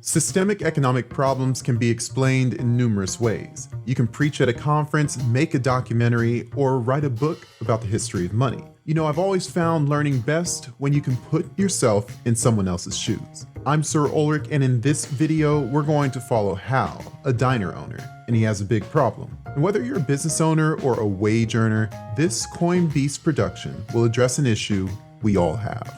Systemic economic problems can be explained in numerous ways. You can preach at a conference, make a documentary, or write a book about the history of money. I've always found learning best when you can put yourself in someone else's shoes. I'm Sir Ulrich, and in this video, we're going to follow Hal, a diner owner, and he has a big problem. And whether you're a business owner or a wage earner, this Coin Beast production will address an issue we all have.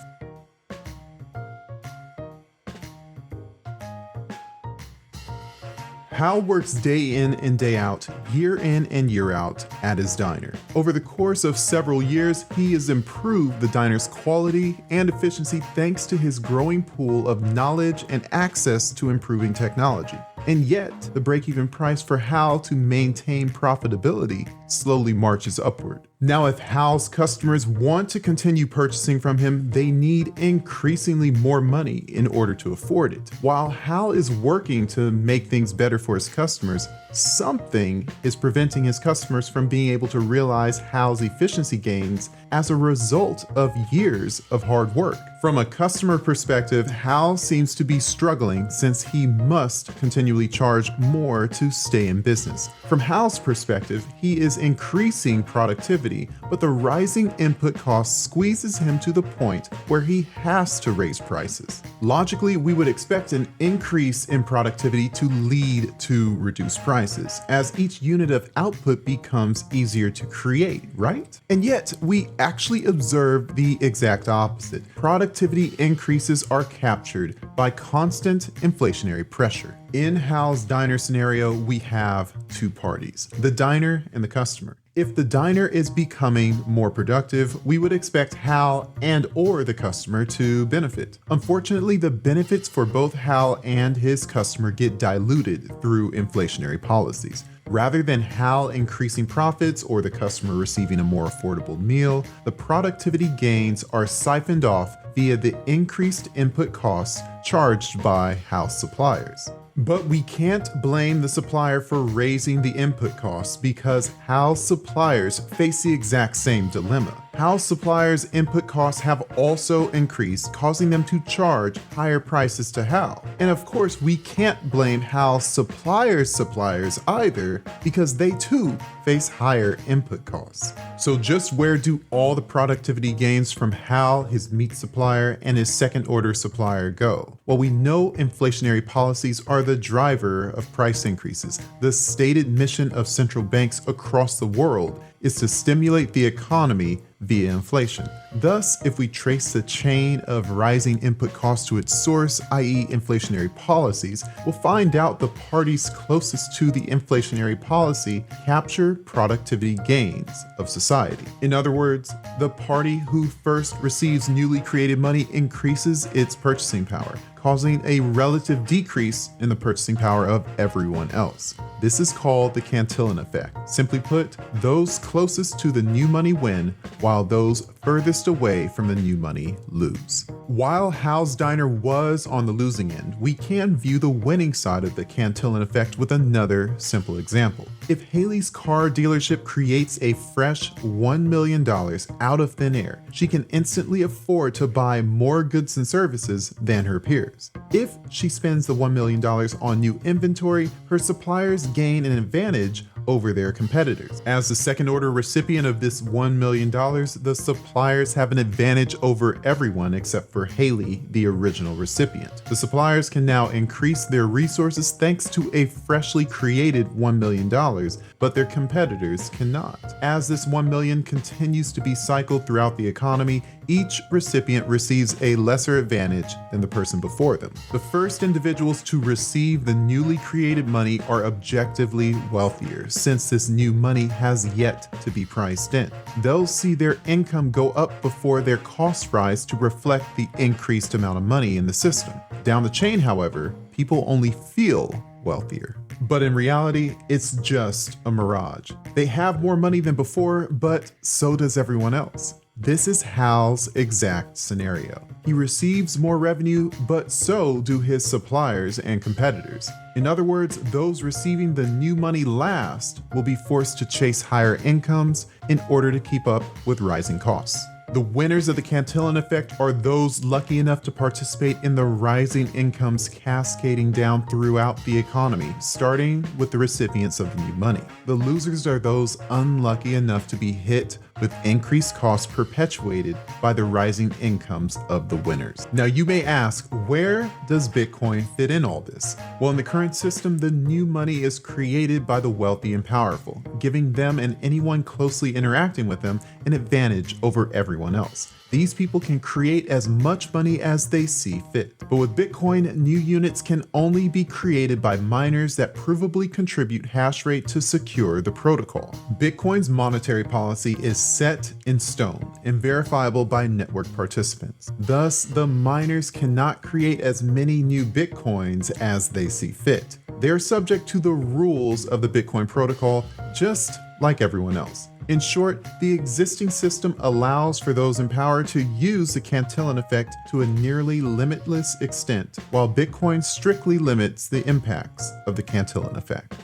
Hal works day in and day out, year in and year out at his diner. Over the course of several years, he has improved the diner's quality and efficiency thanks to his growing pool of knowledge and access to improving technology. And yet, the break-even price for Hal to maintain profitability slowly marches upward. Now, if Hal's customers want to continue purchasing from him, they need increasingly more money in order to afford it. While Hal is working to make things better for his customers, something is preventing his customers from being able to realize Hal's efficiency gains as a result of years of hard work. From a customer perspective, Hal seems to be struggling since he must continually charge more to stay in business. From Hal's perspective, he is increasing productivity, but the rising input cost squeezes him to the point where he has to raise prices. Logically, we would expect an increase in productivity to lead to reduced prices, as each unit of output becomes easier to create, right? And yet, we actually observe the exact opposite. Productivity increases are captured by constant inflationary pressure. In Hal's diner scenario, we have two parties, the diner and the customer. If the diner is becoming more productive, we would expect Hal and/or the customer to benefit. Unfortunately, the benefits for both Hal and his customer get diluted through inflationary policies. Rather than Hal increasing profits or the customer receiving a more affordable meal, the productivity gains are siphoned off via the increased input costs charged by Hal's suppliers. But we can't blame the supplier for raising the input costs because Hal's suppliers face the exact same dilemma. Hal's suppliers' input costs have also increased, causing them to charge higher prices to Hal. And of course, we can't blame Hal's suppliers either because they too face higher input costs. So just where do all the productivity gains from Hal, his meat supplier, and his second-order supplier go? Well, we know inflationary policies are the driver of price increases. The stated mission of central banks across the world is to stimulate the economy via inflation. Thus, if we trace the chain of rising input costs to its source, i.e. inflationary policies, we'll find out the parties closest to the inflationary policy capture productivity gains of society. In other words, the party who first receives newly created money increases its purchasing power, causing a relative decrease in the purchasing power of everyone else. This is called the Cantillon Effect. Simply put, those closest to the new money win, while those furthest away from the new money lose. While Hal's diner was on the losing end, we can view the winning side of the Cantillon Effect with another simple example. If Haley's car dealership creates a fresh $1 million out of thin air, she can instantly afford to buy more goods and services than her peers. If she spends the $1 million on new inventory, her suppliers gain an advantage over their competitors. As the second-order recipient of this $1 million, the suppliers have an advantage over everyone except for Haley, the original recipient. The suppliers can now increase their resources thanks to a freshly created $1 million, but their competitors cannot. As this $1 million continues to be cycled throughout the economy, each recipient receives a lesser advantage than the person before them. The first individuals to receive the newly created money are objectively wealthier, since this new money has yet to be priced in. They'll see their income go up before their costs rise to reflect the increased amount of money in the system. Down the chain, however, people only feel wealthier. But in reality, it's just a mirage. They have more money than before, but so does everyone else. This is Hal's exact scenario. He receives more revenue, but so do his suppliers and competitors. In other words, those receiving the new money last will be forced to chase higher incomes in order to keep up with rising costs. The winners of the Cantillon Effect are those lucky enough to participate in the rising incomes cascading down throughout the economy, starting with the recipients of the new money. The losers are those unlucky enough to be hit with increased costs perpetuated by the rising incomes of the winners. Now you may ask, where does Bitcoin fit in all this? Well, in the current system, the new money is created by the wealthy and powerful, giving them and anyone closely interacting with them an advantage over everyone else. These people can create as much money as they see fit. But with Bitcoin, new units can only be created by miners that provably contribute hash rate to secure the protocol. Bitcoin's monetary policy is set in stone and verifiable by network participants. Thus, the miners cannot create as many new Bitcoins as they see fit. They are subject to the rules of the Bitcoin protocol, just like everyone else. In short, the existing system allows for those in power to use the Cantillon Effect to a nearly limitless extent, while Bitcoin strictly limits the impacts of the Cantillon Effect.